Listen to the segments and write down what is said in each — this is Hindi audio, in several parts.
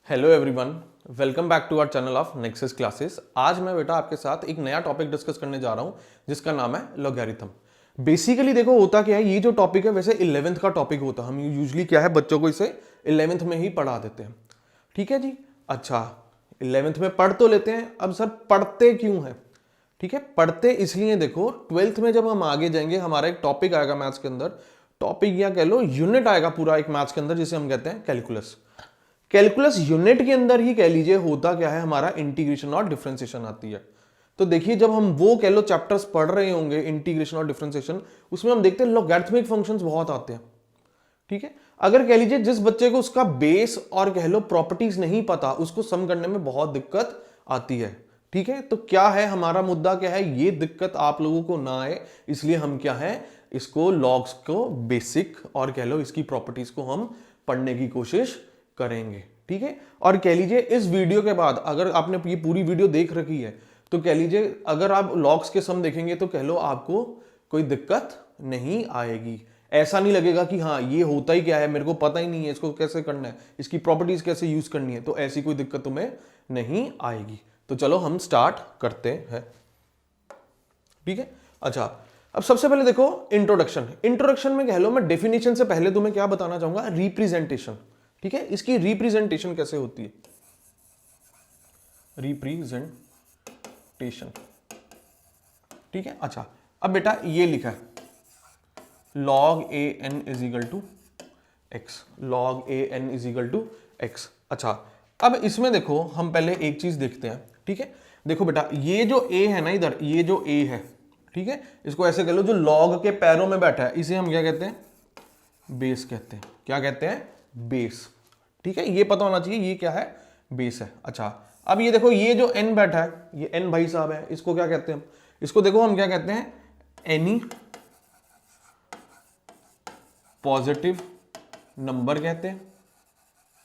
Hello everyone, welcome back to our channel of Nexus Classes. आज मैं बेटा आपके साथ एक नया टॉपिक डिस्कस करने जा रहा हूं जिसका नाम है लॉगरिथम। बेसिकली देखो होता क्या है, ये जो टॉपिक है वैसे 11th का टॉपिक होता है। हम यूजुअली क्या है बच्चों को इसे 11th में ही पढ़ा देते हैं। ठीक है जी। अच्छा, 11th में पढ़ तो लेते हैं, अब सर पढ़ते क्यों है? ठीक है, पढ़ते इसलिए देखो 12th में जब हम आगे जाएंगे हमारा एक टॉपिक आएगा मैथ्स के अंदर। टॉपिक या कह लो यूनिट आएगा पूरा एक मैथ्स के अंदर जिसे हम कहते हैं कैलकुलस। कैलकुलस यूनिट के अंदर ही कह लीजिए होता क्या है, हमारा इंटीग्रेशन और डिफरेंशिएशन आती है। तो देखिए जब हम वो कह लो चैप्टर्स पढ़ रहे होंगे इंटीग्रेशन और डिफरेंशिएशन, उसमें हम देखते हैं लॉगरिथमिक फंक्शंस बहुत आते हैं। ठीक है, अगर कह लीजिए जिस बच्चे को उसका बेस और कह लो प्रॉपर्टीज नहीं पता, उसको सम करने में बहुत दिक्कत आती है। ठीक है, तो क्या है हमारा मुद्दा, क्या है ये दिक्कत आप लोगों को ना आए, इसलिए हम क्या है इसको लॉग्स को बेसिक और कह लो इसकी प्रॉपर्टीज को हम पढ़ने की कोशिश करेंगे। ठीक है, और कह लीजिए इस वीडियो के बाद अगर आपने ये पूरी वीडियो देख रखी है तो कह लीजिए अगर आप लॉग्स के सम देखेंगे तो कह लो आपको कोई दिक्कत नहीं आएगी। ऐसा नहीं लगेगा कि हाँ ये होता ही क्या है, मेरे को पता ही नहीं है इसको कैसे करना है, इसकी प्रॉपर्टीज कैसे यूज करनी है, तो ऐसी कोई दिक्कत तुम्हें नहीं आएगी। तो चलो हम स्टार्ट करते हैं। ठीक है, अच्छा अब सबसे पहले देखो इंट्रोडक्शन। इंट्रोडक्शन में कह लो मैं डेफिनेशन से पहले तुम्हें क्या बताना चाहूंगा, रिप्रेजेंटेशन। ठीक है, इसकी रिप्रेजेंटेशन कैसे होती है, रिप्रेजेंटेशन। ठीक है, अच्छा अब बेटा ये लिखा है log a n is equal to x, log a n is equal to x. अच्छा अब इसमें देखो हम पहले एक चीज देखते हैं। ठीक है, देखो बेटा ये जो a है ना, इधर ये जो a है, ठीक है, इसको ऐसे कह लो जो log के पैरों में बैठा है, इसे हम क्या कहते हैं, बेस कहते हैं। क्या कहते हैं, बेस। ठीक है, ये पता होना चाहिए ये क्या है, बेस है। अच्छा अब ये देखो ये जो n बैठा है, ये n भाई साहब है, इसको क्या कहते हैं, इसको देखो हम क्या कहते हैं, एनी पॉजिटिव नंबर कहते हैं।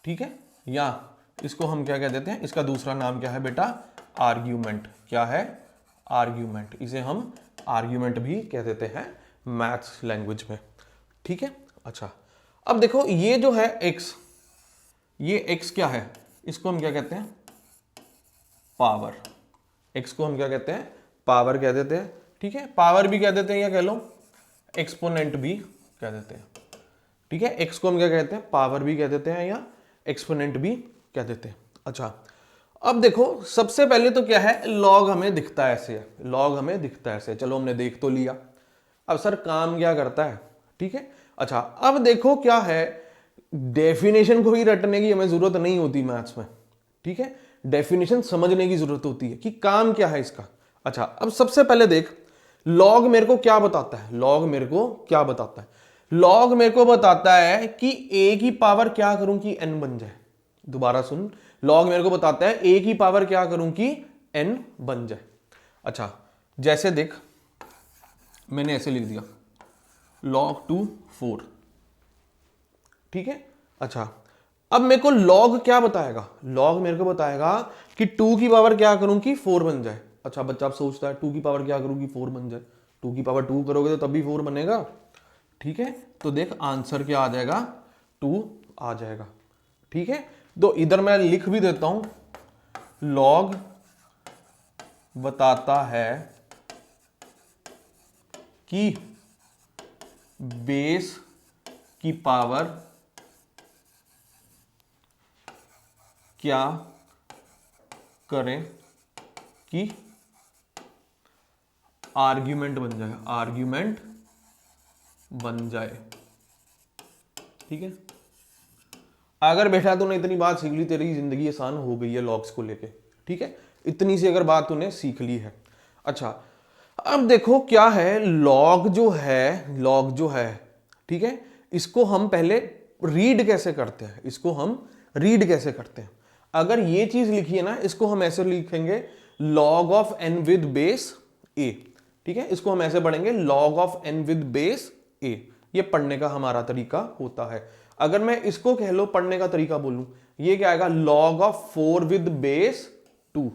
ठीक है, या इसको हम क्या कह देते हैं, इसका दूसरा नाम क्या है बेटा, आर्ग्यूमेंट। क्या है, आर्ग्यूमेंट। इसे हम आर्ग्यूमेंट भी कह देते हैं मैथ्स लैंग्वेज में। ठीक है, अच्छा अब देखो ये जो है x, ये x क्या है, इसको हम क्या कहते हैं, पावर। x को हम क्या कहते हैं, पावर कह देते हैं। ठीक है, पावर भी कह देते हैं या कह लो एक्सपोनेंट भी कह देते हैं। ठीक है, x को हम क्या कहते हैं, पावर भी कह देते हैं या एक्सपोनेंट भी कह देते हैं। अच्छा अब देखो सबसे पहले तो क्या है, लॉग हमें दिखता है ऐसे, लॉग हमें दिखता है ऐसे, चलो हमने देख तो लिया। अब सर काम क्या करता है, ठीक है, अच्छा अब देखो क्या है, डेफिनेशन को ही रटने की हमें जरूरत नहीं होती मैथ्स में। ठीक है, डेफिनेशन समझने की जरूरत होती है कि काम क्या है इसका। अच्छा अब सबसे पहले देख लॉग मेरे को क्या बताता है, लॉग मेरे को क्या बताता है, लॉग मेरे को बताता है कि a की पावर क्या करूं कि n बन जाए। दोबारा सुन, लॉग मेरे को बताता है a की पावर क्या करूं कि n बन जाए। अच्छा जैसे देख मैंने ऐसे लिख दिया log 2 4। ठीक है, अच्छा अब मेरे को log क्या बताएगा, log मेरे को बताएगा कि 2 की पावर क्या करूं कि 4 बन जाए। अच्छा बच्चा अब सोचता है 2 की पावर क्या करूं कि 4 बन जाए, 2 की पावर 2 करोगे तो तभी 4 बनेगा। ठीक है, तो देख आंसर क्या आ जाएगा, 2 आ जाएगा। ठीक है, तो इधर मैं लिख भी देता हूं, log बताता है कि बेस की पावर क्या करें कि आर्ग्यूमेंट बन जाए, आर्ग्यूमेंट बन जाए। ठीक है, अगर बेटा तूने इतनी बात सीख ली, तेरी जिंदगी आसान हो गई है लॉग्स को लेके। ठीक है, इतनी सी अगर बात तूने सीख ली है। अच्छा अब देखो क्या है, लॉग जो है, लॉग जो है, ठीक है, इसको हम पहले रीड कैसे करते हैं, इसको हम रीड कैसे करते हैं। अगर ये चीज लिखी है ना, इसको हम ऐसे लिखेंगे log of n with base a। ठीक है, इसको हम ऐसे पढ़ेंगे log of n with base a। ये पढ़ने का हमारा तरीका होता है। अगर मैं इसको कह लो पढ़ने का तरीका बोलूं, ये क्या आएगा, log ऑफ 4 विद बेस 2।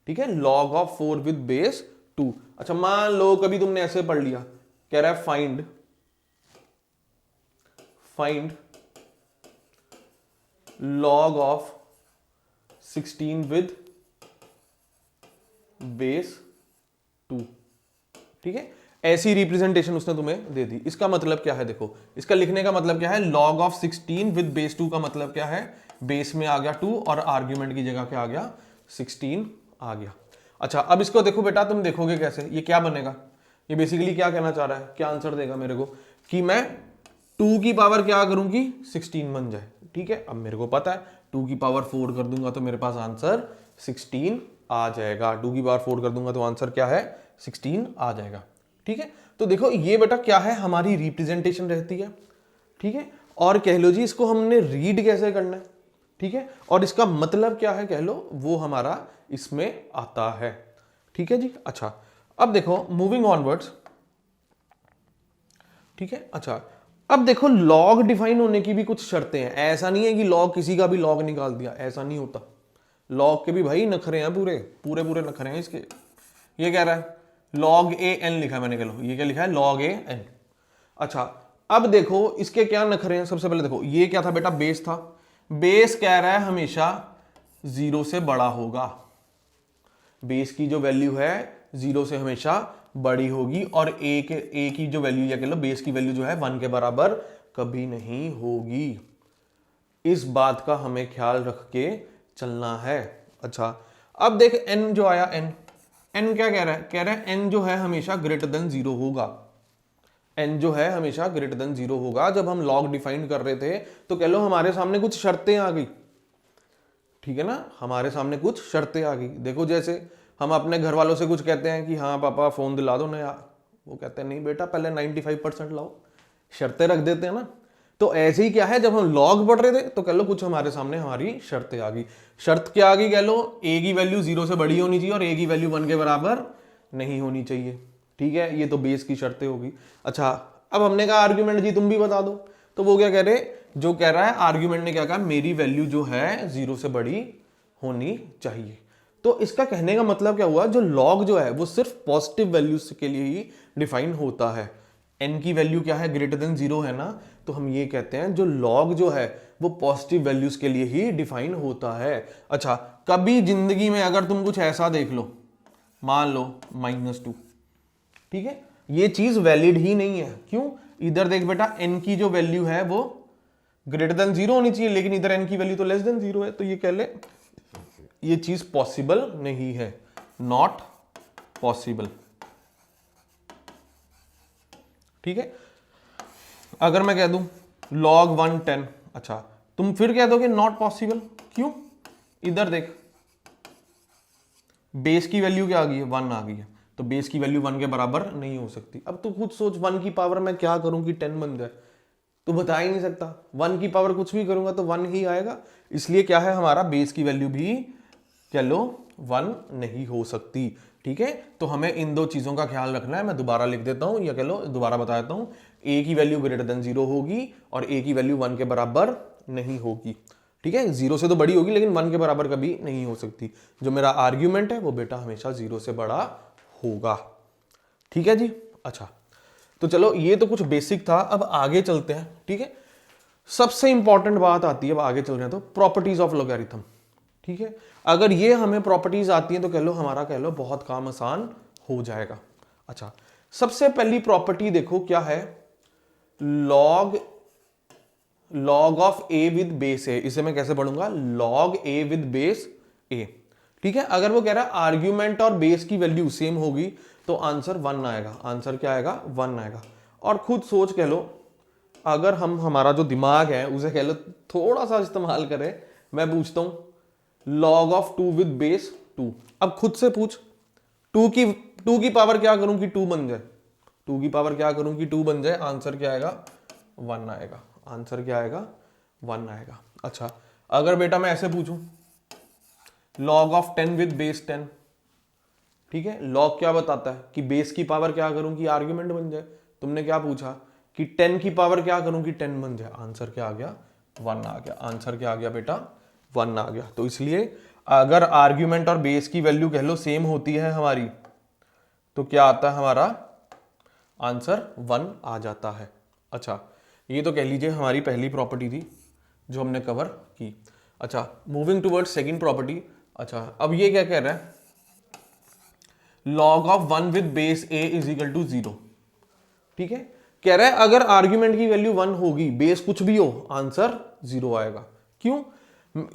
ठीक है, log ऑफ 4 विद बेस 2। अच्छा मान लो कभी तुमने ऐसे पढ़ लिया, कह रहा है find log of 16 with base 2। ठीक है, ऐसी रिप्रेजेंटेशन उसने तुम्हें दे दी। इसका मतलब क्या है, देखो इसका लिखने का मतलब क्या है, लॉग ऑफ 16 विद बेस 2 का मतलब क्या है, बेस में आ गया 2 और आर्ग्यूमेंट की जगह क्या आ गया, 16 आ गया। अच्छा, अब इसको देखो बेटा, तुम देखोगे कैसे, ये क्या बनेगा, ये बेसिकली क्या कहना चाह रहा है, क्या आंसर देगा मेरे को, कि मैं 2 की पावर क्या करूं कि 16 बन जाए। ठीक है, अब मेरे को पता है 2 की पावर 4 कर दूंगा तो मेरे पास आंसर 16 आ जाएगा। 2 की पावर 4 कर दूंगा तो आंसर क्या है, 16 आ जाएगा। ठीक है, तो देखो ये बेटा क्या है, हमारी रिप्रेजेंटेशन रहती है। ठीक है, और कह लो जी इसको हमने रीड कैसे करना है। ठीक है, और इसका मतलब क्या है कह लो, वो हमारा इसमें आता है। ठीक है जी। अच्छा, अब देखो मूविंग ऑनवर्ड्स। ठीक है, अच्छा अब देखो लॉग डिफाइन होने की भी कुछ शर्तें हैं। ऐसा नहीं है कि लॉग किसी का भी लॉग निकाल दिया, ऐसा नहीं होता। लॉग के भी भाई नखरे हैं, पूरे पूरे पूरे नखरे हैं इसके। ये कह रहा है log a n लिखा है मैंने, कह लो ये क्या लिखा है, log a n। अच्छा, अब देखो इसके क्या नखरे हैं। सबसे पहले देखो ये क्या था बेटा, बेस था। बेस कह रहा है हमेशा 0 से बड़ा होगा। बेस की जो वैल्यू है 0 से हमेशा बड़ी होगी, और a की जो वैल्यू, या कह लो बेस की वैल्यू जो है 1 के बराबर कभी नहीं होगी। इस बात का हमें ख्याल रख के चलना है। अच्छा, अब देख n जो आया, n क्या कह रहा है, कह रहा है n जो है हमेशा ग्रेटर देन 0 होगा। n जो है हमेशा ग्रेटर देन 0 होगा। जब हम लॉग डिफाइन कर रहे थे तो कह लो हमारे सामने कुछ शर्तें आ गई। ठीक है ना, हमारे सामने कुछ शर्तें आ गई। देखो जैसे हम अपने घर वालों से कुछ कहते हैं कि हाँ पापा फोन दिला दो नया, वो कहते हैं नहीं बेटा पहले 95% लाओ, शर्तें रख देते हैं ना। तो ऐसे ही क्या है, जब हम लॉग पढ़ रहे थे तो कह लो कुछ हमारे सामने हमारी शर्तें आ गई। शर्त क्या आ गई, कह लो a की वैल्यू 0 से बड़ी होनी चाहिए और a की वैल्यू 1 के बराबर नहीं होनी चाहिए। ठीक है, ये तो बेस की शर्तें होगी। अच्छा, अब हमने कहा आर्ग्यूमेंट जी तुम भी बता दो, तो वो क्या कह रहे, जो कह रहा है आर्ग्यूमेंट ने क्या कहा, मेरी वैल्यू जो है 0 से बड़ी होनी चाहिए। तो इसका कहने का मतलब क्या हुआ, जो लॉग जो है वो सिर्फ पॉजिटिव वैल्यूज के लिए ही डिफाइन होता है। n की वैल्यू क्या है, ग्रेटर देन 0 है ना, तो हम ये कहते हैं जो लॉग जो है वो पॉजिटिव वैल्यूज के लिए ही डिफाइन होता है। अच्छा, कभी जिंदगी में अगर तुम कुछ ऐसा देख लो, मान लो -2, ठीक है, ये चीज वैलिड ही नहीं है। क्यों, इधर देख बेटा n की जो वैल्यू है वो ग्रेटर देन 0 होनी चाहिए, लेकिन इधर n की वैल्यू तो लेस देन 0 है, तो ये कह ले ये चीज पॉसिबल नहीं है, नॉट पॉसिबल। ठीक है, अगर मैं कह दूं log 1 10, अच्छा तुम फिर कह दोगे नॉट पॉसिबल। क्यों, इधर देख बेस की वैल्यू क्या आ गई है, 1 आ गई है, तो बेस की वैल्यू 1 के बराबर नहीं हो सकती। अब तू खुद सोच 1 की पावर मैं क्या करूं कि 10 बन जाए, तो बता ही नहीं सकता। 1 की पावर कुछ भी करूंगा तो 1 ही आएगा। इसलिए क्या है, हमारा बेस की वैल्यू भी कह लो 1 नहीं हो सकती। ठीक है, तो हमें इन दो चीजों का ख्याल रखना है। मैं दोबारा लिख देता हूं, या कह लो दोबारा बता देता हूं, a की वैल्यू ग्रेटर देन 0 होगी और a की वैल्यू 1 के बराबर नहीं होगी। ठीक है, 0 से तो बड़ी होगी लेकिन 1 के बराबर कभी नहीं हो सकती। जो मेरा आर्ग्यूमेंट है वो बेटा हमेशा 0 से बड़ा होगा। ठीक है जी। अच्छा, तो चलो ये तो कुछ बेसिक था, अब आगे चलते हैं। ठीक है, सबसे इंपॉर्टेंट बात आती है, अब आगे चल रहे हैं तो प्रॉपर्टीज ऑफ लॉगरिथम। ठीक है, अगर ये हमें प्रॉपर्टीज आती हैं तो कह लो हमारा कह लो बहुत काम आसान हो जाएगा। अच्छा, सबसे पहली प्रॉपर्टी देखो क्या है, log of a with base a। इसे मैं कैसे पढ़ूंगा, log a with base a। ठीक है, अगर वो कह रहा है आर्ग्यूमेंट और बेस की वैल्यू सेम होगी तो आंसर 1 आएगा। आंसर क्या आएगा, 1 आएगा। और खुद सोच कह लो, अगर हम हमारा जो दिमाग है उसे कह लो थोड़ा सा इस्तेमाल करें, मैं पूछता हूं log ऑफ 2 विद बेस 2। अब खुद से पूछ 2 की पावर क्या करूं कि 2 बन जाए, 2 की पावर क्या करूं कि 2 बन जाए, आंसर क्या आएगा, 1 आएगा। आंसर क्या आएगा, 1 आएगा। अच्छा, अगर बेटा मैं ऐसे पूछूं log ऑफ 10 विद बेस 10, ठीक है, log क्या बताता है कि बेस की पावर क्या करूं कि आर्ग्यूमेंट बन जाए। तुमने क्या पूछा कि 10 की पावर क्या करूं कि 10 बन जाए, आंसर क्या आ गया, 1 आ गया। आंसर क्या आ गया बेटा, 1 आ गया। तो इसलिए अगर आर्ग्यूमेंट और बेस की वैल्यू कह लो सेम होती है हमारी, तो क्या आता है हमारा आंसर 1 आ जाता है। अच्छा, ये तो कह लीजिए हमारी पहली प्रॉपर्टी थी जो हमने कवर की। अच्छा, मूविंग टुवर्ड्स सेकंड प्रॉपर्टी। अच्छा, अब ये क्या कह रहा है, log of 1 with base a is equal to 0। ठीक है, कह रहा है अगर आर्ग्यूमेंट की वैल्यू 1 होगी, बेस कुछ भी हो, आंसर 0 आएगा। क्यों?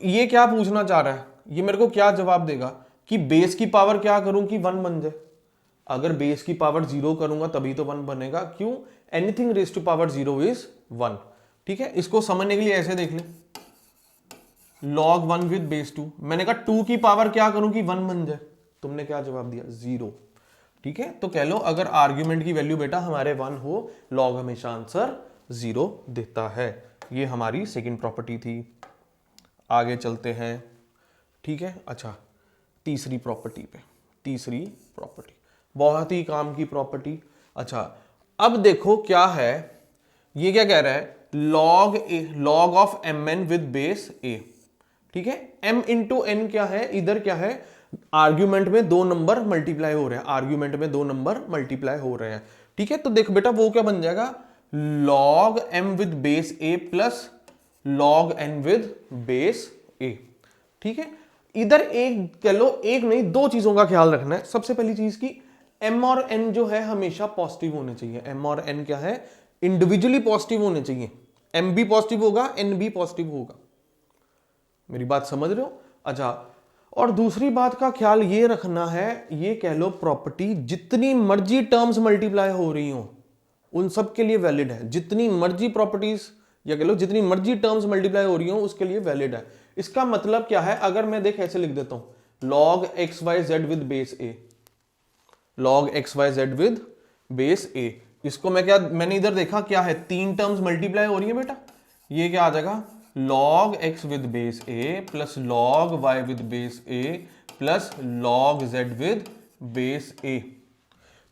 ये क्या पूछना चाह रहा है, ये मेरे को क्या जवाब देगा कि बेस की पावर क्या करूं कि 1 बन जाए। अगर बेस की पावर 0 करूंगा तभी तो 1 बनेगा। क्यों? Anything raise to power 0 is 1। ठीक है, इसको समझने के लिए ऐसे देख ले, log 1 विद बेस 2, मैंने कहा 2 की पावर क्या करूं कि 1 बन जाए, तुमने क्या जवाब दिया, 0। ठीक है, तो कह लो अगर आर्ग्यूमेंट की वैल्यू बेटा हमारे 1 हो, log हमेशा आंसर 0 देता है। ये हमारी सेकंड प्रॉपर्टी थी। आगे चलते हैं। ठीक है, अच्छा, तीसरी प्रॉपर्टी पे, तीसरी प्रॉपर्टी बहुत ही काम की प्रॉपर्टी। अच्छा, अब देखो क्या है, ये क्या कह रहा है, log of mn with base a। ठीक है, m इंटू एन क्या है, इधर क्या है, आर्ग्यूमेंट में 2 नंबर मल्टीप्लाई हो रहे हैं, आर्ग्यूमेंट में 2 नंबर मल्टीप्लाई हो रहे हैं। ठीक है, तो देख बेटा वो क्या बन जाएगा, log m with base a plus log n with base a। ठीक है, इधर एक कह लो, एक नहीं 2 चीजों का ख्याल रखना है। सबसे पहली चीज की m और n जो है हमेशा पॉजिटिव होने चाहिए। m और n क्या है, इंडिविजुअली पॉजिटिव होने चाहिए। m भी पॉजिटिव होगा, n भी पॉजिटिव होगा। मेरी बात समझ रहे हो? अच्छा, और दूसरी बात का ख्याल ये रखना है, ये कह लो प्रॉपर्टी जितनी मर्जी टर्म्स मल्टीप्लाई हो रही हो उन सब के लिए वैलिड है। जितनी मर्जी प्रॉपर्टीज या कह लो जितनी मर्जी टर्म्स मल्टीप्लाई हो रही हो उसके लिए वैलिड है। इसका मतलब क्या है, अगर मैं देख ऐसे लिख देता हूं, log x y z with base a, log x y z with base a, इसको मैं क्या, मैंने इधर देखा क्या है, 3 टर्म्स मल्टीप्लाई हो रही है बेटा, ये क्या आ जाएगा, log x with base a plus log y with base a plus log z with base a।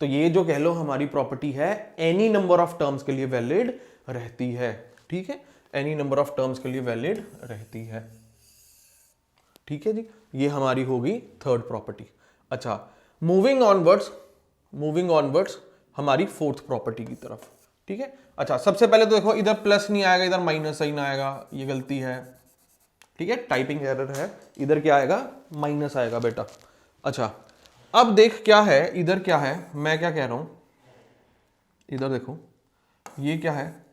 तो ये जो कह लो हमारी प्रॉपर्टी है एनी नंबर ऑफ टर्म्स के लिए वैलिड रहती है। ठीक है, एनी नंबर ऑफ टर्म्स के लिए वैलिड रहती है। ठीक है जी, ये हमारी होगी थर्ड प्रॉपर्टी। अच्छा, मूविंग ऑनवर्ड्स हमारी फोर्थ प्रॉपर्टी की तरफ। ठीक है, अच्छा, सबसे पहले तो देखो इधर प्लस नहीं आएगा, इधर माइनस ही ना आएगा, ये गलती है। ठीक है, टाइपिंग एरर है, इधर क्या आएगा, माइनस आएगा बेटा। अच्छा, अब देख क्या है, इधर क्या है, मैं क्या कह रहा हूं, इधर देखो ये क्या है,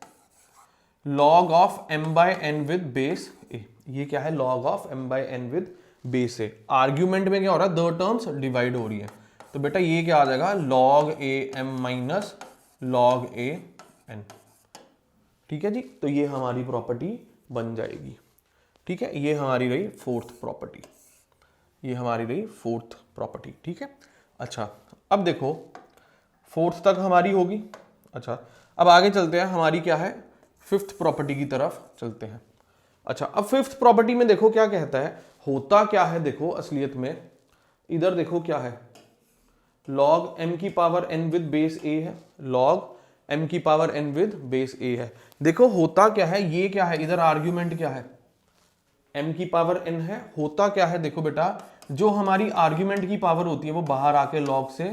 log of m by n with base a। ये क्या है, log of m by n with base a। Argument में क्या हो रहा है, 2 टर्म्स डिवाइड हो रही है, तो बेटा ये क्या आ जाएगा, log a m minus log a n। ठीक है जी, तो ये हमारी प्रॉपर्टी बन जाएगी। ठीक है, ये हमारी रही फोर्थ प्रॉपर्टी, ये हमारी रही फोर्थ प्रॉपर्टी। ठीक है, अच्छा, अब देखो फोर्थ तक हमारी होगी। अच्छा, अब आगे चलते हैं, हमारी क्या है, फिफ्थ प्रॉपर्टी की तरफ चलते हैं। अच्छा, अब फिफ्थ प्रॉपर्टी में देखो क्या कहता है, होता क्या है, देखो असलियत में इधर देखो क्या है, log m की power n with base a है, log m की power n with base a है। देखो होता क्या है, ये क्या है, इधर आर्ग्यूमेंट क्या है, m की पावर n है। होता क्या है, देखो बेटा जो हमारी आर्ग्यूमेंट की पावर होती है वो बाहर आके log से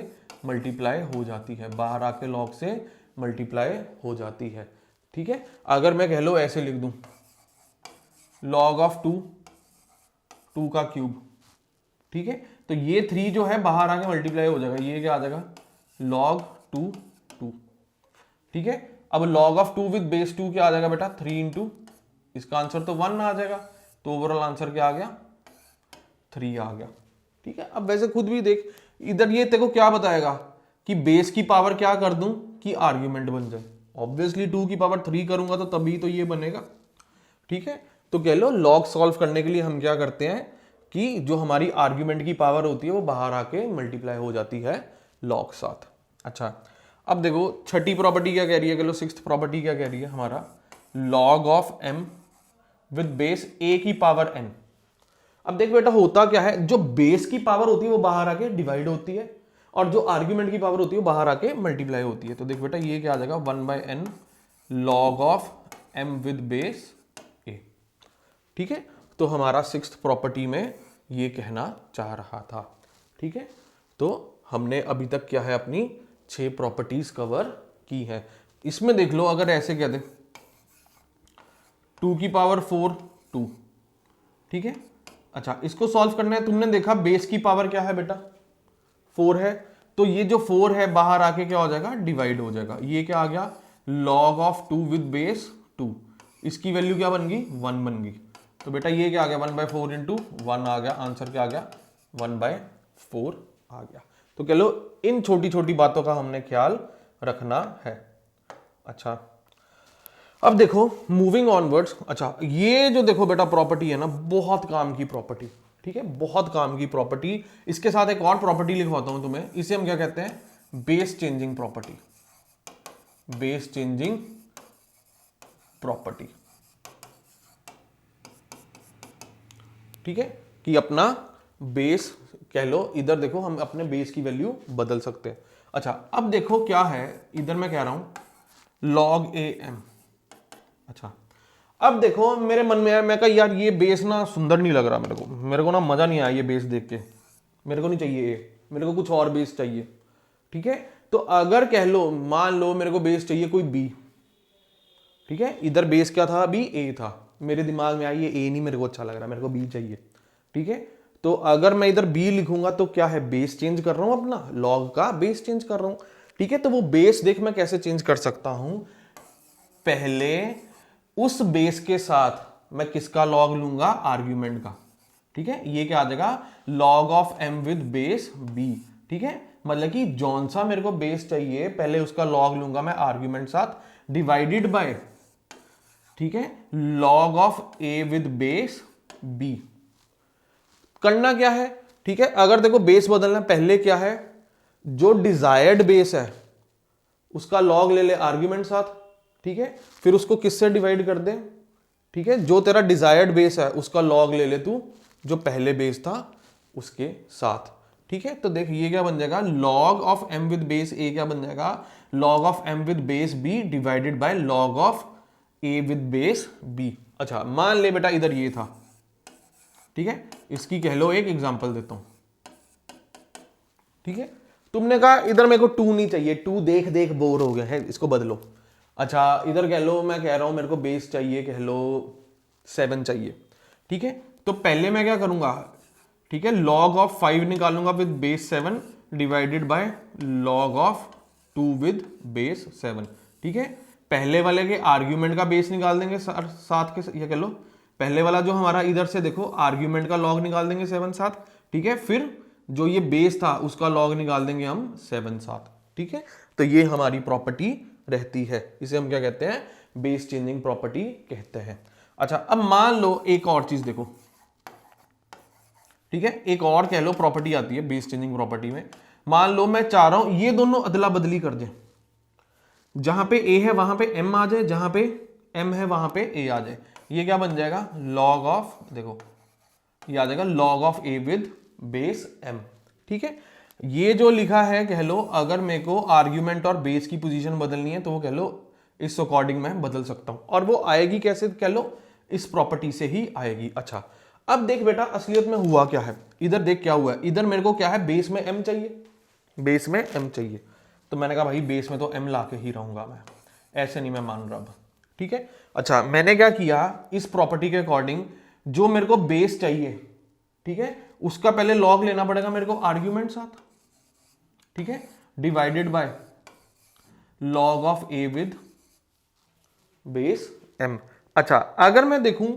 मल्टीप्लाई हो जाती है, बाहर आके log से मल्टीप्लाई हो जाती है। ठीक है, अगर मैं कह लो ऐसे लिख दूं, log ऑफ 2 का क्यूब। ठीक है, तो ये 3 जो है बाहर आके मल्टीप्लाई हो जाएगा, ये क्या आ जाएगा, log 2। ठीक है, अब log ऑफ 2 विद बेस 2 क्या आ जाएगा बेटा, 3 इंटू, इसका आंसर तो 1 आ जाएगा, तो ओवरऑल आंसर क्या आ गया, 3 आ गया। ठीक है, अब वैसे खुद भी देख, इधर ये तेरे को क्या बताएगा कि बेस की पावर क्या कर दूं कि आर्ग्यूमेंट बन जाए। ऑब्वियसली 2 की पावर 3 करूंगा तो तभी तो ये बनेगा। ठीक है, तो कह लो लॉग सॉल्व करने के लिए हम क्या करते हैं कि जो हमारी आर्ग्यूमेंट की पावर होती है वो बाहर आके मल्टीप्लाई हो जाती है लॉग साथ। अच्छा, अब देखो छठी प्रॉपर्टी क्या कह रही है, कह लो सिक्स्थ प्रॉपर्टी क्या कह रही है, हमारा log of m with base a की पावर n। अब देख बेटा होता क्या है, जो बेस की पावर होती है वो बाहर आके डिवाइड होती है और जो आर्ग्यूमेंट की पावर होती है वो बाहर आके मल्टीप्लाई होती है। तो देख बेटा ये क्या आ जाएगा, 1/n log of m with base a। ठीक है, तो हमारा सिक्स्थ प्रॉपर्टी में ये कहना चाह रहा था। ठीक है, तो हमने अभी तक क्या है अपनी 6 प्रॉपर्टीज कवर की है। इसमें देख लो अगर ऐसे कह दे 2 की पावर 4 2, ठीक है। अच्छा, इसको सॉल्व करना है। तुमने देखा बेस की पावर क्या है बेटा, 4 है, तो ये जो 4 है बाहर आके क्या हो जाएगा, डिवाइड हो जाएगा। ये क्या आ गया, log ऑफ 2 विद बेस 2, इसकी वैल्यू क्या बन गई, 1 बन गई। तो बेटा ये क्या आ गया, 1/4 इंटू 1 आ गया, आंसर क्या आ गया, 1/4 आ गया। तो कह लो इन छोटी छोटी बातों का हमने ख्याल रखना है। अच्छा, अब देखो मूविंग ऑनवर्ड्स। अच्छा, ये जो देखो बेटा प्रॉपर्टी है ना, बहुत काम की प्रॉपर्टी, ठीक है, बहुत काम की प्रॉपर्टी। इसके साथ एक और प्रॉपर्टी लिखवाता हूं तुम्हें, इसे हम क्या कहते हैं, base changing property. Base changing property, ठीक है, कि अपना बेस कह लो, इधर देखो हम अपने बेस की वैल्यू बदल सकते हैं। अच्छा, अब देखो क्या है, इधर मैं कह रहा हूं log am। अच्छा, अब देखो मेरे मन में है, मैं कहा यार ये बेस ना सुंदर नहीं लग रहा मेरे को ना मजा नहीं आया ये बेस देख के, मेरे को नहीं चाहिए ए, मेरे को कुछ और बेस चाहिए, ठीक है। तो अगर कह लो, मान लो मेरे को बेस चाहिए कोई बी, ठीक है, इधर बेस क्या था अभी, ए था, मेरे दिमाग में आई ये ए नहीं मेरे को अच्छा लग रहा, मेरे को बी चाहिए, ठीक है। तो अगर मैं इधर बी लिखूंगा तो क्या है, बेस चेंज कर रहा हूं, अपना लॉग का बेस चेंज कर रहा हूं, ठीक है। तो वो बेस देख मैं कैसे चेंज कर सकता हूं, पहले उस बेस के साथ मैं किसका लॉग लूंगा, आर्ग्यूमेंट का, ठीक है। ये क्या आ जाएगा, log of m with base b, ठीक है। मतलब कि जौन सा मेरे को बेस चाहिए पहले उसका लॉग लूंगा मैं आर्ग्यूमेंट साथ, डिवाइडेड बाय, ठीक है, log of a with base b। करना क्या है, ठीक है, अगर देखो बेस बदलना, पहले क्या है, जो डिजायर्ड बेस है उसका लॉग ले ले आर्ग्यूमेंट साथ, ठीक है, फिर उसको किससे डिवाइड कर दे, ठीक है, जो तेरा डिजायर्ड बेस है उसका लॉग ले ले तू जो पहले बेस था उसके साथ, ठीक है। तो देख ये क्या बन जाएगा, log of m with base a क्या बन जाएगा, log of m with base b divided by log of a with base b। अच्छा, मान ले बेटा इधर ये था, ठीक है, इसकी कह लो एक एग्जांपल देता हूं, ठीक है। तुमने कहा इधर मेरे को 2 नहीं चाहिए, 2 देख देख बोर हो गया है, इसको बदलो। अच्छा, इधर कह लो, मैं कह रहा हूं मेरे को बेस चाहिए, कह लो 7 चाहिए, ठीक है। तो पहले मैं क्या करूंगा, ठीक है, log ऑफ 5 निकालूंगा with base 7 divided by log of 2 with base 7, ठीक है। पहले वाले के आर्ग्यूमेंट का बेस निकाल देंगे साथ के, ये कह लो पहले वाला जो हमारा इधर से देखो आर्ग्यूमेंट का लॉग निकाल देंगे 7 साथ, ठीक है, फिर जो ये बेस था उसका लॉग निकाल देंगे हम 7 साथ, ठीक है। तो ये हमारी प्रॉपर्टी रहती है, इसे हम क्या कहते हैं, बेस चेंजिंग प्रॉपर्टी कहते हैं। अच्छा, अब मान लो एक और चीज देखो, ठीक है, एक और कह लो प्रॉपर्टी आती है बेस चेंजिंग प्रॉपर्टी में। मान लो मैं चाह रहा हूं ये दोनों अदला बदली कर दें, जहां पे a है वहां पे m आ जाए, जहां पे m है वहां पे a आ जाए। ये क्या बन जाएगा, log ऑफ, देखो ये आ जाएगा log of a with base m, ठीक है। ये जो लिखा है कह लो, अगर मेरे को आर्ग्यूमेंट और बेस की पोजीशन बदलनी है तो वो कह लो इस अकॉर्डिंग मैं बदल सकता हूं, और वो आएगी कैसे, कह लो इस प्रॉपर्टी से ही आएगी। अच्छा, अब देख बेटा असलियत में हुआ क्या है, इधर देख क्या हुआ है, इधर मेरे को क्या है, बेस में m चाहिए, बेस में m चाहिए, तो मैंने कहा भाई बेस में तो m ला के ही रहूंगा मैं, ऐसे नहीं मैं मान रहा अब, ठीक है। अच्छा, मैंने क्या किया, इस प्रॉपर्टी के अकॉर्डिंग जो मेरे को बेस चाहिए, ठीक है, उसका पहले लॉग लेना पड़ेगा मेरे को आर्ग्यूमेंट साथ, ठीक है, divided by log of a with base m। अच्छा, अगर मैं देखूं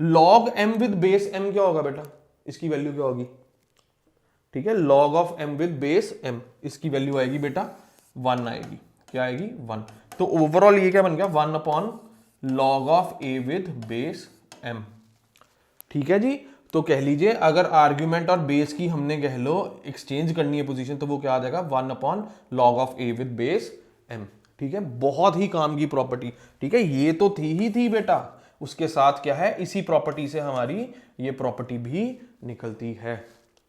log m with base m क्या होगा बेटा, इसकी वैल्यू क्या होगी, ठीक है, log of m with base m, इसकी वैल्यू आएगी बेटा 1 आएगी, क्या आएगी 1। तो ओवरऑल ये क्या बन गया, 1 upon log of a with base m, ठीक है जी। तो कह लीजिए अगर आर्ग्यूमेंट और बेस की हमने कह लो एक्सचेंज करनी है पोजीशन, तो वो क्या आ जाएगा, 1 upon log of a with base m, ठीक है। बहुत ही काम की प्रॉपर्टी, ठीक है, ये तो थी बेटा, उसके साथ क्या है, इसी प्रॉपर्टी से हमारी ये प्रॉपर्टी भी निकलती है,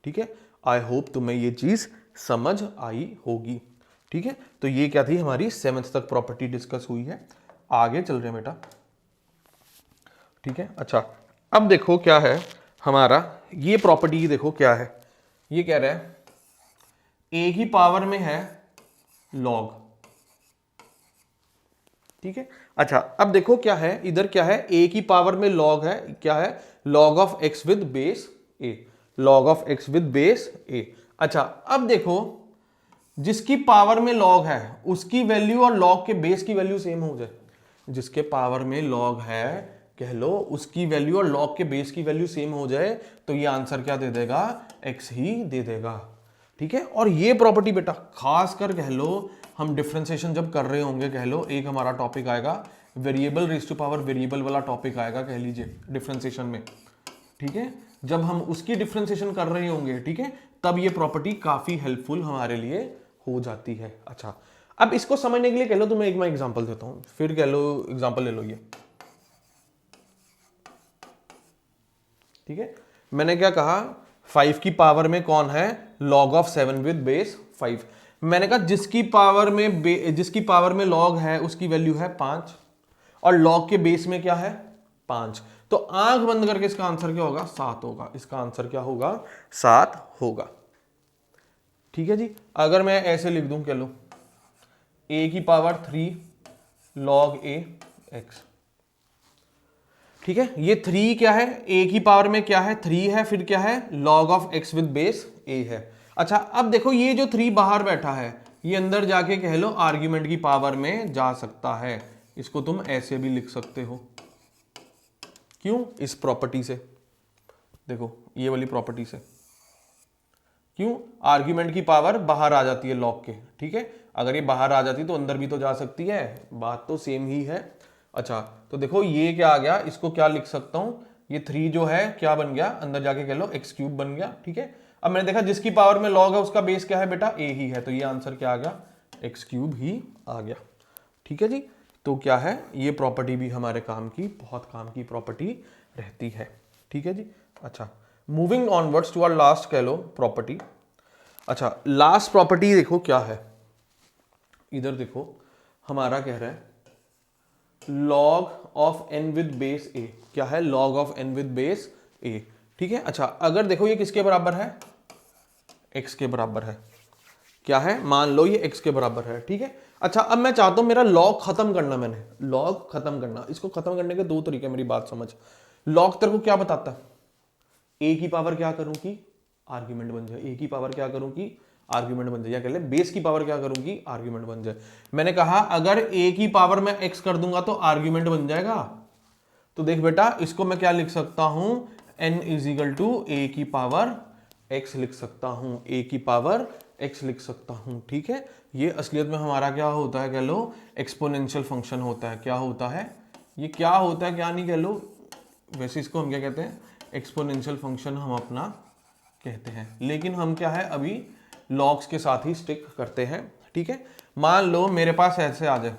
ठीक है। आई होप तुम्हें ये चीज समझ आई होगी, ठीक है। तो ये क्या थी, हमारी 7th तक प्रॉपर्टी डिस्कस हुई है, आगे चल रहे हैं बेटा, ठीक है। अच्छा, अब देखो क्या है हमारा, ये प्रॉपर्टी देखो क्या है, ये कह रहा है a की पावर में है log, ठीक है। अच्छा अब देखो क्या है, इधर क्या है, a की पावर में log है, क्या है, log of x with base a, log of x with base a। अच्छा अब देखो जिसकी पावर में log है उसकी वैल्यू और log के बेस की वैल्यू सेम हो जाए, जिसके पावर में log है कह लो उसकी वैल्यू और log के बेस की वैल्यू सेम हो जाए, तो ये आंसर क्या दे देगा, x ही दे देगा। ठीक है। और ये प्रॉपर्टी बेटा खास कर कह लो हम डिफरेंशिएशन जब कर रहे होंगे, कह लो एक हमारा टॉपिक आएगा variable raise to power variable वाला टॉपिक आएगा कह लीजिए डिफरेंशिएशन में। ठीक है। जब हम उसकी डिफरेंशिएशन कर रहे होंगे, ठीक है, तब ये प्रॉपर्टी काफी हेल्पफुल हमारे लिए हो जाती है। अच्छा अब इसको समझने के लिए कह लो तुम्हें एक मैं एग्जांपल देता हूं, फिर कह लो एग्जांपल ले लो ये। ठीक है। मैंने क्या कहा, 5 की पावर में कौन है, log ऑफ 7 विद बेस 5। मैंने कहा जिसकी पावर में log है उसकी वैल्यू है 5 और log के बेस में क्या है 5, तो आंख बंद करके इसका आंसर क्या होगा, 7 होगा। इसका आंसर क्या होगा, 7 होगा। ठीक है जी। अगर मैं ऐसे लिख दूं, कह लो a की पावर 3 log a x। ठीक है। ये 3 क्या है, a की पावर में क्या है 3 है, फिर क्या है log of x with base a है। अच्छा अब देखो ये जो 3 बाहर बैठा है ये अंदर जाके कह लो आर्ग्यूमेंट की पावर में जा सकता है। इसको तुम ऐसे भी लिख सकते हो, क्यों, इस प्रॉपर्टी से, देखो ये वाली प्रॉपर्टी से, क्यों, आर्ग्यूमेंट की पावर बाहर आ जाती है लॉग के। ठीक है। अगर ये बाहर आ जाती तो अंदर भी तो जा सकती है, बात तो सेम ही है। अच्छा तो देखो ये क्या आ गया, इसको क्या लिख सकता हूं, ये 3 जो है क्या बन गया, अंदर जाके कह लो x क्यूब बन गया। ठीक है। अब मैंने देखा जिसकी पावर में लॉग है उसका बेस क्या है बेटा, a ही है, तो ये आंसर क्या आ गया, x क्यूब ही आ गया। ठीक है जी। तो क्या है, ये प्रॉपर्टी भी हमारे काम की, बहुत काम की प्रॉपर्टी रहती है। ठीक है जी। अच्छा moving onwards to our last कह लो प्रॉपर्टी। अच्छा लास्ट प्रॉपर्टी देखो क्या है, इधर देखो हमारा कह रहा है log of n with base a, क्या है, log of n with base a। ठीक है। अच्छा अगर देखो ये किसके बराबर है, x के बराबर है, क्या है, मान लो ये x के बराबर है। ठीक है। अच्छा अब मैं चाहता हूं मेरा log खत्म करना, मैंने log खत्म करना, इसको खत्म करने के 2 तरीके, मेरी बात समझ। log तेरे को क्या बताता है, a की पावर क्या करूं कि आर्ग्यूमेंट बन जाए, a की पावर क्या करूं कि आर्ग्यूमेंट बन जाए, या कह ले बेस की पावर क्या करूं कि आर्ग्यूमेंट बन जाए। मैंने कहा अगर a की पावर में x कर दूंगा तो आर्ग्यूमेंट बन जाएगा। तो देख बेटा इसको मैं क्या लिख सकता हूं, n is equal to a की पावर x लिख सकता हूं, a की पावर x लिख सकता हूं। ठीक है। ये असलियत में हमारा क्या होता है, कह लो एक्सपोनेंशियल फंक्शन होता है। क्या होता है, ये क्या होता है क्या नहीं कह लो, वैसे इसको हम क्या कहते हैं, एक्सपोनेंशियल फंक्शन हम अपना कहते हैं, लेकिन हम क्या है अभी लॉग्स के साथ ही स्टिक करते हैं। ठीक है। मान लो मेरे पास ऐसे आ जाए,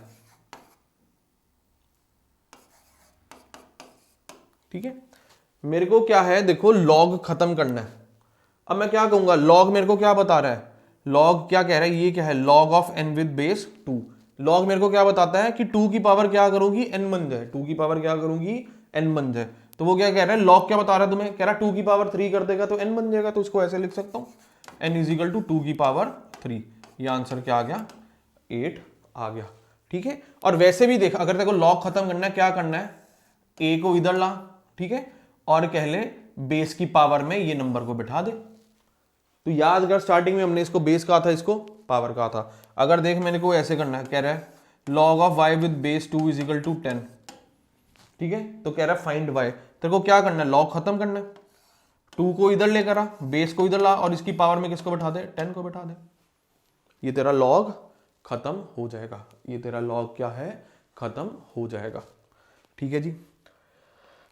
ठीक है, मेरे को क्या है देखो लॉग खत्म करना है। अब मैं क्या कहूंगा, लॉग मेरे को क्या बता रहा है, लॉग क्या कह रहा है, ये क्या है, log of n with base 2। Log मेरे को क्या बताता है कि 2 की पावर क्या करूंगी, n बन जाए, 2 की पावर क्या करूंगी, n बन जाए। तो वो क्या कह रहा है, लॉग क्या बता रहा है तुम्हें, कह रहा है 2 की पावर 3 कर देगा तो n बन जाएगा, तो इसको ऐसे लिख सकता हूं n इज इक्वल टू 2 की पावर 3। ये आंसर क्या आ गया, 8 आ गया। ठीक है। और वैसे भी देख, अगर देखो लॉग खत्म करना है, क्या करना है, a को इधर ला, ठीक है, और कह ले बेस की पावर में ये नंबर को बिठा दे। तो याद कर स्टार्टिंग में हमने इसको बेस कहा था, इसको पावर कहा था। अगर देख मैंने को ऐसे करना है, कह रहा है log of y with base 2 is equal to 10। ठीक है। तो कह रहा है फाइंड y, तेरे को क्या करना है, log खत्म करना है, 2 को इधर लेकर आ, बेस को इधर ला और इसकी पावर में किसको बिठा दे, 10 को बिठा दे। ये तेरा log खत्म हो जाएगा, ये तेरा log क्या है, खत्म हो जाएगा। ठीक है जी।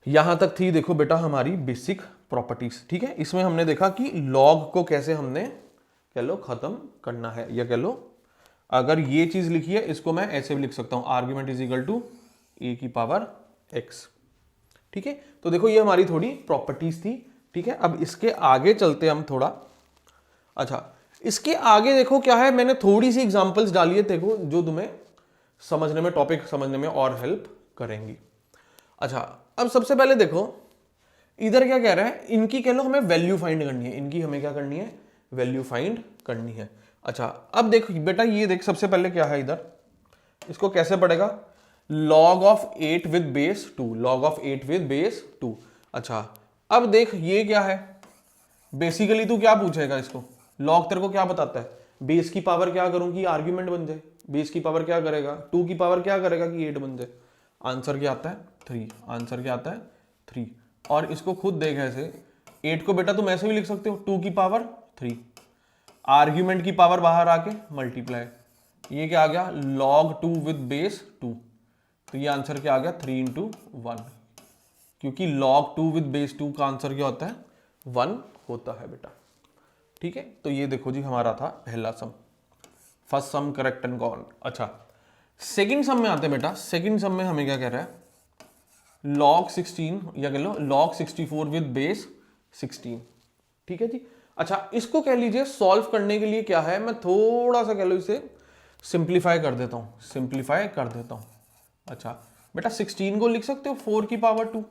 यहां तक थी देखो बेटा हमारी बेसिक प्रॉपर्टीज। ठीक है। इसमें हमने देखा कि लॉग को कैसे हमने कह लो खत्म करना है, या कह लो अगर ये चीज लिखी है इसको मैं ऐसे भी लिख सकता हूं, argument is equal to a की पावर x। ठीक है। तो देखो ये हमारी थोड़ी प्रॉपर्टीज थी। ठीक है। अब इसके आगे चलते हम थोड़ा। अच्छा इसके आगे देखो क्या है, मैंने थोड़ी सी एग्जांपल्स डाली है देखो, जो तुम्हें समझने में, टॉपिक समझने में और हेल्प करेंगी। अच्छा अब सबसे पहले देखो इधर क्या कह रहा है, इनकी कह लो हमें वैल्यू फाइंड करनी है, इनकी हमें क्या करनी है, वैल्यू फाइंड करनी है। अच्छा अब देखो बेटा, ये देख सबसे पहले क्या है इधर, इसको कैसे पढ़ेगा, log of 8 with base 2, log of 8 with base 2। अच्छा अब देख ये क्या है, बेसिकली तू क्या पूछेगा इसको, लॉग तेरे को क्या बताता है, बेस की पावर क्या करूं कि आर्ग्यूमेंट बन जाए, बेस की पावर क्या करेगा 2 की पावर क्या करेगा कि 8 बन जाए। आंसर क्या आता है 3, आंसर क्या आता है 3। और इसको खुद देख ऐसे, 8 को बेटा तुम ऐसे भी लिख सकते हो 2 की पावर 3, आर्ग्यूमेंट की पावर बाहर आके मल्टीप्लाई, ये क्या आ गया log 2 विद बेस 2, तो ये आंसर क्या आ गया 3 इंटू 1, क्योंकि log 2 विद बेस 2 का आंसर क्या होता है 1 होता है बेटा। ठीक है, तो ये देखो जी हमारा था पहला sum, first sum correct and gone. अच्छा सेकंड सम में आते हैं बेटा, सेकंड सम में हमें क्या कह रहा है log 16 या कह लो log 64 विद बेस 16। ठीक है जी। अच्छा इसको कह लीजिए सॉल्व करने के लिए क्या है, मैं थोड़ा सा कह लो इसे सिंप्लीफाई कर देता हूं, सिंप्लीफाई कर देता हूं। अच्छा बेटा 16 को लिख सकते हो 4 की पावर 2,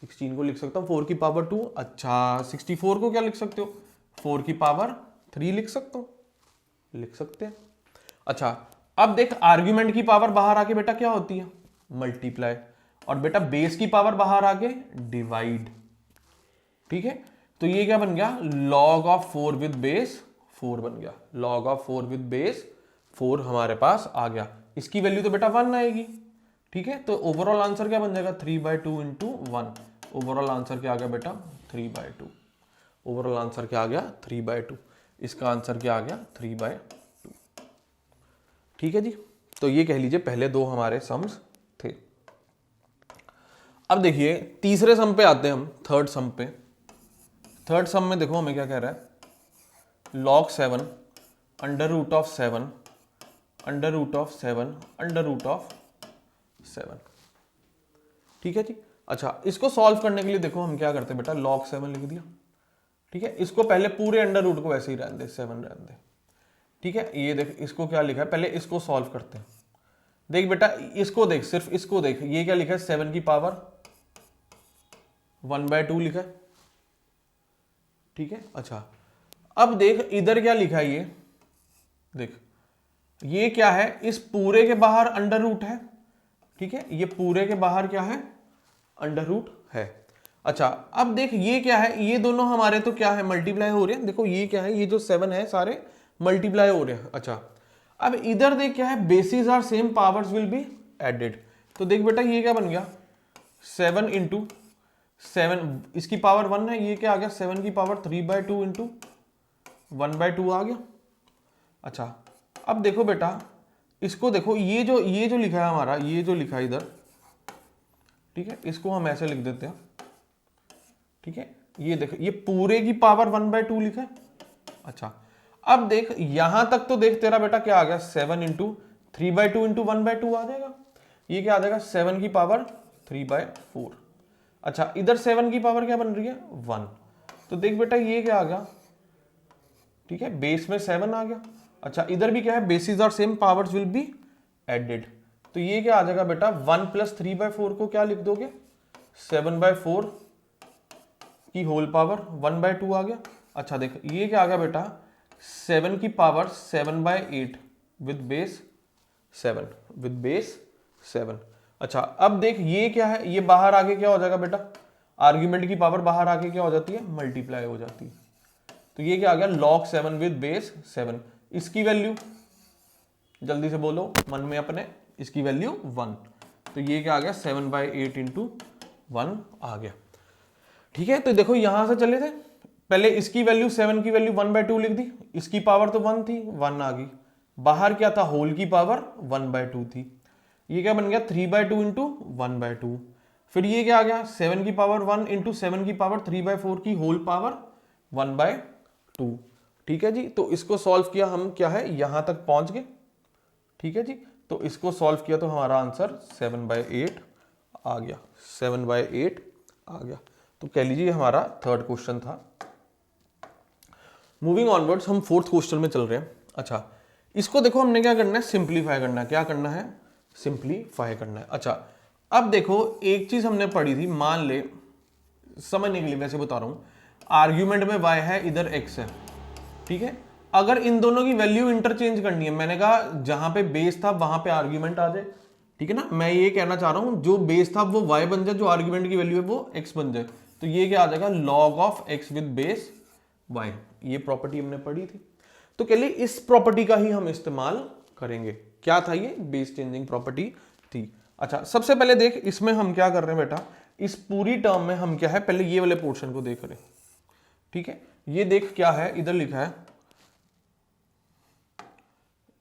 16 को लिख सकता हूं 4 की पावर 2। अच्छा 64 को क्या लिख सकते हो 4 की पावर 3 लिख सकता हूं, लिख सकते हैं। अच्छा अब देख आर्ग्यूमेंट की पावर बाहर आके बेटा क्या होती है मल्टीप्लाई, और बेटा बेस की पावर बाहर आके डिवाइड। ठीक है, तो ये क्या बन गया log ऑफ 4 विद बेस 4 बन गया, log ऑफ 4 विद बेस 4 हमारे पास आ गया। इसकी वैल्यू तो बेटा 1 आएगी। ठीक है, तो ओवरऑल आंसर क्या बन जाएगा 3/2 इंटू 1। ओवरऑल आंसर क्या आ गया बेटा 3/2। ओवरऑल आंसर क्या आ गया 3/2। इसका आंसर क्या आ गया 3/2। ठीक है जी, तो ये कह लीजिए पहले दो हमारे सम्स थे। अब देखिए तीसरे सम पे आते हैं हम, थर्ड सम पे। थर्ड सम में देखो हमें क्या कह रहा है log 7 under root of 7 under root of 7 under root of 7। ठीक है जी। अच्छा इसको सॉल्व करने के लिए देखो हम क्या करते हैं बेटा log 7 लिख दिया। ठीक है, इसको पहले पूरे अंडर रूट को वैसे ही रहने दे 7 रहने दे। ठीक है, ये देख इसको क्या लिखा है, पहले इसको सॉल्व करते हैं। देख बेटा इसको देख, सिर्फ इसको देख, ये क्या लिखा है 7 की पावर 1/2 लिखा है। ठीक है, अच्छा अब देख इधर क्या लिखा है, ये देख ये क्या है, इस पूरे के बाहर अंडर रूट है। ठीक है, ये पूरे के बाहर क्या है अंडर रूट है। अच्छा अब देख ये क्या है, ये दोनों हमारे तो क्या है मल्टीप्लाई हो रहे हैं। देखो ये क्या है, ये जो 7 है सारे मल्टीप्लाई हो रहे हैं। अच्छा अब इधर देख क्या है bases are same powers will be added. तो देख बेटा ये क्या बन गया 7 इंटू 7, इसकी पावर 1 है, ये क्या आ गया 7 की पावर 3/2 इंटू 1/2 आ गया। अच्छा अब देखो बेटा इसको देखो, ये जो लिखा है हमारा, ये जो लिखा है इधर, ठीक है इसको हम ऐसे लिख देते हैं। ठीक है, ये देखो ये पूरे की पावर 1/2 लिखा है। अच्छा अब देख यहां तक तो देख तेरा बेटा क्या आ गया 7 इंटू 3/2 इंटू 1/2 आ जाएगा। ये क्या आ जाएगा 7 की पावर 3/4। अच्छा इधर 7 की पावर क्या बन रही है 1, तो देख बेटा ये क्या आ गया, ठीक है बेस में 7 आ गया। अच्छा इधर भी क्या है बेसिस और same powers will be added, तो ये क्या आ जाएगा बेटा 1 प्लस 3/4 को क्या लिख दोगे 7/4 की होल पावर 1/2 आ गया। अच्छा देख ये क्या आ गया बेटा 7 की power 7/8 with base 7 with base 7। अच्छा अब देख ये क्या है, ये बाहर आके क्या हो जाएगा बेटा आर्ग्यूमेंट की पावर बाहर आके क्या हो जाती है मल्टीप्लाई हो जाती है। तो ये क्या आ गया log 7 विद बेस 7। इसकी वैल्यू जल्दी से बोलो मन में अपने, इसकी वैल्यू 1, तो ये क्या आ गया 7/8 इंटू 1 आ गया। ठीक है, तो देखो यहां से चले थे, पहले इसकी वैल्यू 7 की वैल्यू 1/2 लिख दी, इसकी पावर तो 1 थी 1 आ गई, बाहर क्या था होल की पावर 1/2 थी, ये क्या बन गया 3/2 इंटू 1/2। फिर ये क्या आ गया 7 की पावर 1 इंटू 7 की पावर 3/4 की होल पावर 1/2। ठीक है जी, तो इसको सॉल्व किया हम, क्या है यहां तक पहुंच गए। ठीक है जी, तो इसको सॉल्व किया तो हमारा आंसर 7/8 आ गया, 7/8 आ गया। तो कह लीजिए हमारा थर्ड क्वेश्चन था। मूविंग ऑनवर्ड्स हम फोर्थ क्वेश्चन में चल रहे हैं। अच्छा इसको देखो हमने क्या करना है सिंप्लीफाई करना है, क्या करना है सिंप्लीफाई करना है। अच्छा अब देखो एक चीज हमने पढ़ी थी, मान ले समझने के लिए वैसे बता रहा हूं, आर्ग्यूमेंट में y है इधर x है। ठीक है, अगर इन दोनों की वैल्यू इंटरचेंज करनी है, मैंने कहा जहां पे बेस था वहां पे आर्ग्यूमेंट आ जाए, ठीक है ना, मैं ये कहना चाह रहा हूं जो बेस था वो y बन जाए, जो आर्ग्यूमेंट की वैल्यू है वो x बन जाए, तो ये क्या आ जाएगा log of x with base y। ये प्रॉपर्टी हमने पढ़ी थी, तो कह लिए इस प्रॉपर्टी का ही हम इस्तेमाल करेंगे। क्या था ये, बेस चेंजिंग प्रॉपर्टी थी। अच्छा सबसे पहले देख इसमें हम क्या कर रहे हैं बेटा, इस पूरी टर्म में हम क्या है, पहले ये वाले पोर्शन को देख रहे हैं। ठीक है, ये देख क्या है, इधर लिखा है,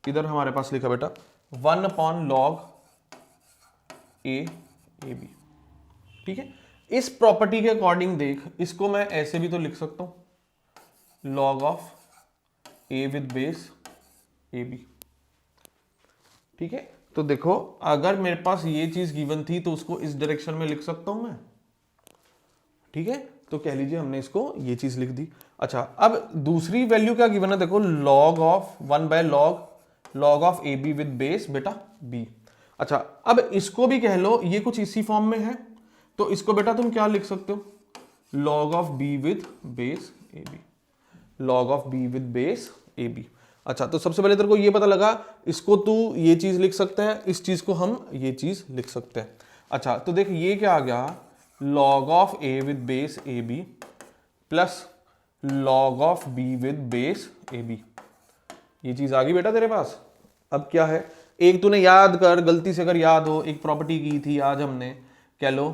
इधर हमारे पास लिखा बेटा 1/log ए बी। ठीक है, इस प्रॉपर्टी के अकॉर्डिंग देख, इसको मैं ऐसे भी तो लिख सकता हूं log of a with base a b. ठीक है, तो देखो अगर मेरे पास ये चीज गिवन थी तो उसको इस डायरेक्शन में लिख सकता हूं मैं। ठीक है, तो कह लीजिए हमने इसको ये चीज लिख दी। अच्छा अब दूसरी वैल्यू क्या गिवन है, देखो log of 1/log of a b with base बेटा बी। अच्छा अब इसको भी कह लो, ये कुछ इसी फॉर्म में है, तो इसको बेटा तुम क्या लिख सकते हो, log of b with base a b, log of b with base a b. अच्छा तो सबसे पहले तेरे को ये पता लगा, इसको तू ये चीज लिख सकता है, इस चीज को हम ये चीज लिख सकते हैं। अच्छा तो देख ये क्या आ गया, log of a with base a b plus log of b with base a b. ये चीज आ गई बेटा तेरे पास। अब क्या है, एक तूने याद कर, गलती से अगर याद हो, एक प्रॉपर्टी की थी आज हमने, कह लो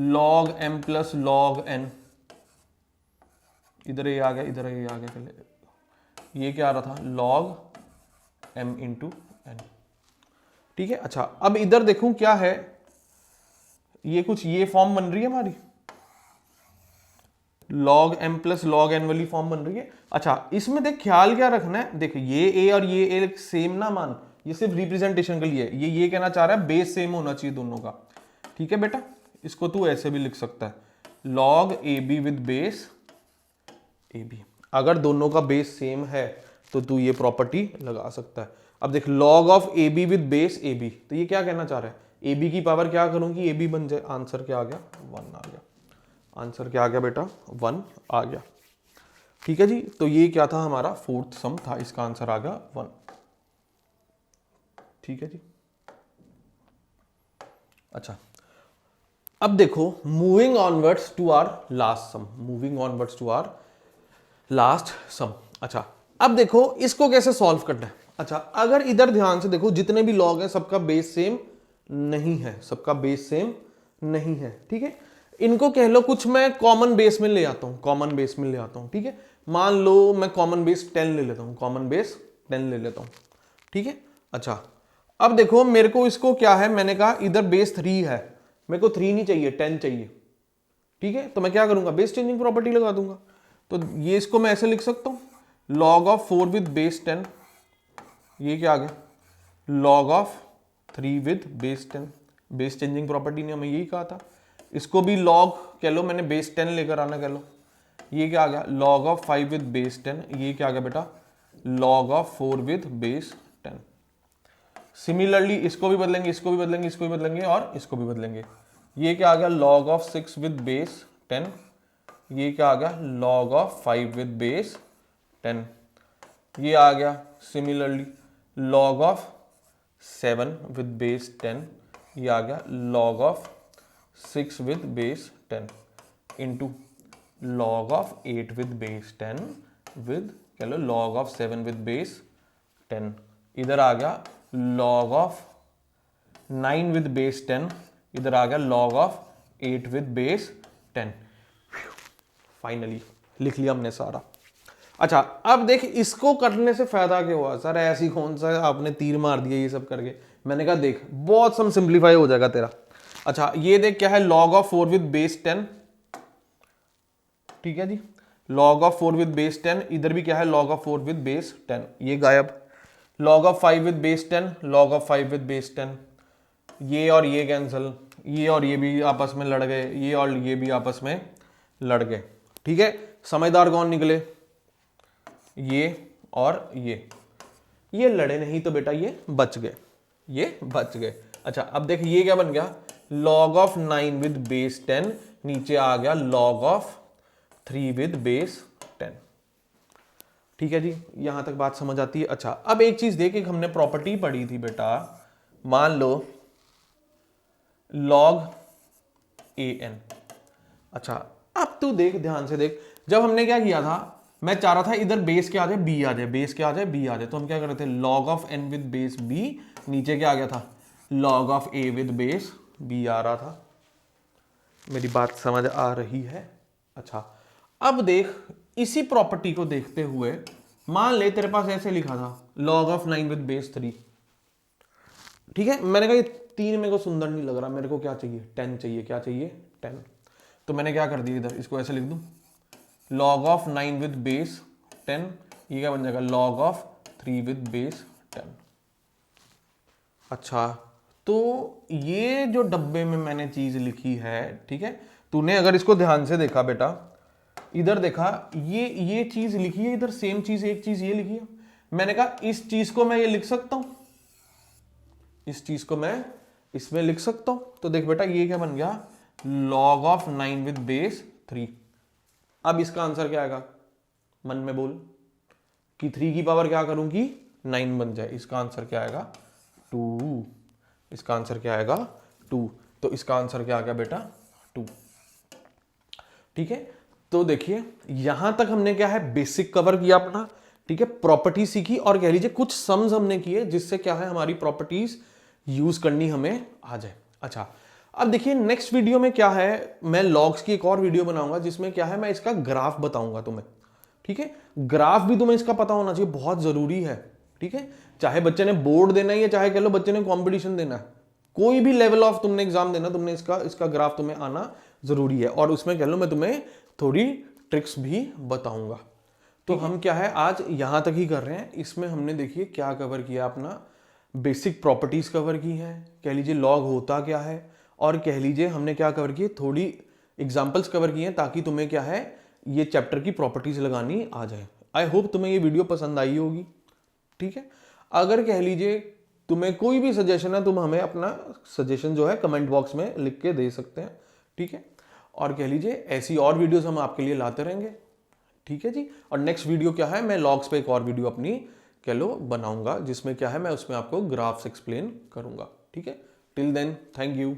log m plus log n, इधर ये आ गया, इधर ये आ गया, चले ये क्या आ रहा था log m इंटू n। ठीक है, अच्छा अब इधर देखूं क्या है, ये कुछ ये फॉर्म बन रही है हमारी, log m plus log n वाली फॉर्म बन रही है। अच्छा इसमें देख ख्याल क्या रखना है, देख ये a और ये a सेम ना मान, ये सिर्फ रिप्रेजेंटेशन के लिए, ये कहना चाह रहा है बेस सेम होना चाहिए दोनों का। ठीक है बेटा, इसको तू ऐसे भी लिख सकता है log a b with base a b. अगर दोनों का बेस सेम है तो तू ये प्रॉपर्टी लगा सकता है। अब देख log of a b with base a b, तो ये क्या कहना चाह रहा है, ए बी की पावर क्या करूंगी, ए बी बन जाए, आंसर क्या आ गया 1 आ गया, आंसर क्या आ गया बेटा 1 आ गया। ठीक है जी, तो ये क्या था हमारा फोर्थ सम था, इसका आंसर आ गया 1। ठीक है जी। अच्छा अब देखो moving onwards to our last sum, moving onwards to our last sum. अच्छा अब देखो इसको कैसे सॉल्व करना है। अच्छा अगर इधर ध्यान से देखो, जितने भी लॉग हैं सबका बेस सेम नहीं है, सबका बेस सेम नहीं है। ठीक है, इनको कह लो कुछ मैं कॉमन बेस में ले आता हूं, कॉमन बेस में ले आता हूं। ठीक है, मान लो मैं कॉमन बेस 10 ले लेता हूं, कॉमन बेस 10 ले लेता हूं। ठीक है, अच्छा अब देखो मेरे को इसको क्या है, मैंने कहा इधर बेस 3 है, मेरे को 3 नहीं चाहिए 10 चाहिए। ठीक है, तो मैं क्या करूंगा, बेस चेंजिंग प्रॉपर्टी लगा दूंगा। तो ये इसको मैं ऐसे लिख सकता हूं log ऑफ 4 विद बेस 10, ये क्या आ गया log of 3 with base 10, base changing property ने हमें यही कहा था। इसको भी log कह लो, मैंने बेस 10 लेकर आना कह लो, ये क्या आ गया log ऑफ 5 विद बेस 10, ये क्या आ गया बेटा log of 4 with base 10। Similarly इसको भी बदलेंगे, इसको भी बदलेंगे, इसको भी बदलेंगे और इसको भी बदलेंगे। ये क्या आ गया log ऑफ 6 विद बेस 10, ये क्या आ गया log ऑफ 5 विद बेस 10। ये आ गया similarly log of 7 with base 10, ये आ गया log of 6 with base 10 into log of 8 with base 10 with कह लो log ऑफ 7 विद बेस 10। इधर आ गया log ऑफ 9 विद बेस 10, इधर आ गया log of 8 with base 10। Finally लिख लिया हमने सारा। अच्छा अब देख इसको करने से फायदा क्या हुआ, सर ऐसी कौन सा आपने तीर मार दिया ये सब करके। मैंने कहा देख बहुत सम सिंप्लीफाई हो जाएगा तेरा। अच्छा ये देख क्या है log ऑफ 4 विद बेस 10। ठीक है जी, log ऑफ 4 विद बेस 10, इधर भी क्या है log ऑफ 4 विद बेस 10, ये गायब। log of 5 with base 10, log of 5 with base 10, ये और ये कैंसिल, ये और ये भी आपस में लड़ गए, ये और ये भी आपस में लड़ गए। ठीक है, समझदार कौन निकले, ये और ये लड़े नहीं तो बेटा ये बच गए, ये बच गए। अच्छा अब देख ये क्या बन गया log ऑफ 9 विद बेस 10, नीचे आ गया log ऑफ 3 विद बेस 10। ठीक है जी, यहां तक बात समझ आती है। अच्छा अब एक चीज देख, एक हमने प्रॉपर्टी पढ़ी थी बेटा, मान लो log an। अच्छा अब तू देख, ध्यान से देख, जब हमने क्या किया था, मैं चाह रहा था इधर बेस क्या आ जाए, बी आ जाए, बेस क्या आ जाए, बी आ जाए, तो हम क्या कर रहे थे, log of n with base b, नीचे क्या आ गया था, log of a with base b आ रहा था। मेरी बात समझ आ रही है? अच्छा अब देख, इसी प्रॉपर्टी को देखते हुए मान ले तेरे पास ऐसे लिखा था log ऑफ 9 विद बेस 3, ठीक है, मैंने कहा ये 3 मेरे को सुंदर नहीं लग रहा, मेरे को क्या चाहिए, 10 चाहिए, क्या चाहिए, 10। तो मैंने क्या कर दिया, इधर इसको ऐसे लिख दूं, log ऑफ 9 विद बेस 10, ये क्या बन जाएगा, log ऑफ 3 विद बेस 10। अच्छा तो ये जो डब्बे में मैंने चीज लिखी है, ठीक है, तूने अगर इसको ध्यान से देखा बेटा, इधर देखा, ये चीज लिखी है, इधर सेम चीज, एक चीज ये लिखी है, मैंने कहा इस चीज को मैं ये लिख सकता हूं, इस चीज को मैं इसमें लिख सकता हूं। तो देख बेटा ये क्या बन गया, log ऑफ 9 विद बेस 3। अब इसका आंसर क्या आएगा, मन में बोल, कि 3 की पावर क्या करूंगी, 9 बन जाए। इसका आंसर क्या आएगा, 2। इसका आंसर क्या आएगा, 2। तो इसका आंसर क्या आ गया बेटा, 2। ठीक है, तो देखिए यहां तक हमने क्या है, बेसिक कवर किया अपना, ठीक है, प्रॉपर्टी सीखी, और कह लीजिए कुछ सम्स हमने किए जिससे क्या है, हमारी प्रॉपर्टीज यूज करनी हमें आ जाए। अच्छा अब देखिए नेक्स्ट वीडियो में क्या है, मैं लॉग्स की एक और वीडियो बनाऊंगा जिसमें क्या है, मैं इसका ग्राफ बताऊंगा तुम्हें, ठीक है, ग्राफ भी तुम्हें इसका पता होना चाहिए, बहुत जरूरी है, ठीक है, चाहे बच्चे ने बोर्ड देना है या चाहे कह लो बच्चे ने कंपटीशन देना है, कोई भी लेवल ऑफ तुमने एग्जाम देना, तुमने इसका ग्राफ तुम्हें आना जरूरी है, और उसमें कह लो मैं तुम्हें थोड़ी ट्रिक्स भी बताऊंगा। तो हम क्या है आज यहां तक ही कर रहे हैं, इसमें हमने देखिए क्या कवर किया, अपना बेसिक प्रॉपर्टीज कवर की है, कह लीजिए लॉग होता क्या है, और कह लीजिए हमने क्या कवर किए, थोड़ी एग्जांपल्स कवर किए हैं, ताकि तुम्हें क्या है, ये चैप्टर की प्रॉपर्टीज लगानी आ जाए। आई होप तुम्हें ये वीडियो पसंद आई होगी, ठीक है, अगर कह लीजिए तुम्हें कोई भी सजेशन है, तुम हमें अपना सजेशन जो है कमेंट बॉक्स में लिख के दे सकते हैं, ठीक है, और कह लीजिए ऐसी और वीडियोस हम आपके लिए लाते रहेंगे, ठीक है जी। और नेक्स्ट वीडियो क्या है, मैं लॉग्स पे एक और वीडियो अपनी कह लो बनाऊंगा, जिसमें क्या है, मैं उसमें आपको ग्राफ्स एक्सप्लेन करूंगा, ठीक है। Till then thank you.